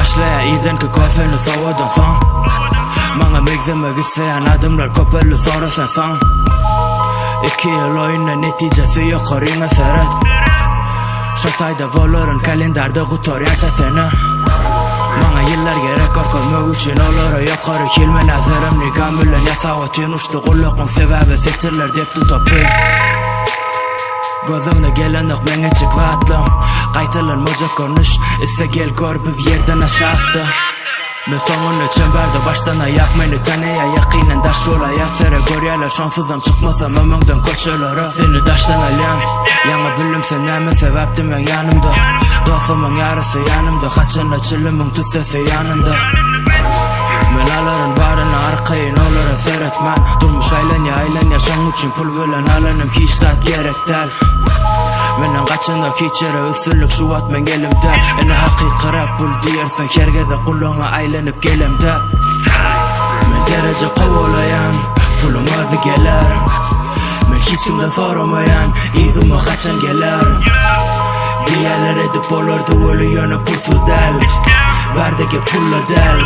Başlaya iyiden ki kafeni savadan san Bana mekzeme gitseyen adımlar kopelu sonra sen san 2 yıl oyuna neticesi yok koruyuna seyret Şatayda volurun kalenderde kutoryança seni Bana yıllar gerek korkutmak için olur yukarı kilme nazerimni gamülen yasavatın uçtu kullukun sebebi setirler depti topu Gözümde gelenlik menge çıkvatlam Qaytalan moca konuş ise gel gör biz yerden aşağıda Ben sonunu çemberde baştan ayak meni tanıya yakinen daş olaya Sere görüyorlar şansızım çıkmasam ömünden koçulara Seni daştan alyan Yana bildim sen nemi sebeptim ben yanımda Dostumun yarısı yanımda Kaçınla çilimin tüt sesi yanında Melaların barına arkayın olur seyretmen Durmuş aylan ya son için full bilen alanım hiç saat gerek del Menen kaçında keçere üstünlük şu at men gelimde Ene hakiki rap bul diyersen kergede kulluğuna aylanıp gelimde Men derece kovalayan pulum özü geler Men hiç kimden soramayan İzime kaçan geler Diğerler edip olurdu ölü yönü pulsuz del Berdeki pullu del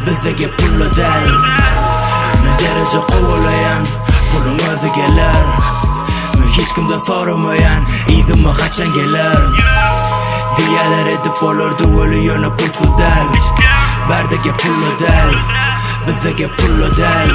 Bizdeki pullu del Men derece kovalayan pulum özü geler Hiç kimden soramayan İzime kaçan gelir Diğerler edip olurdu ölü yönü pulsuz del Berdeki pullu del Bizdeki pullu del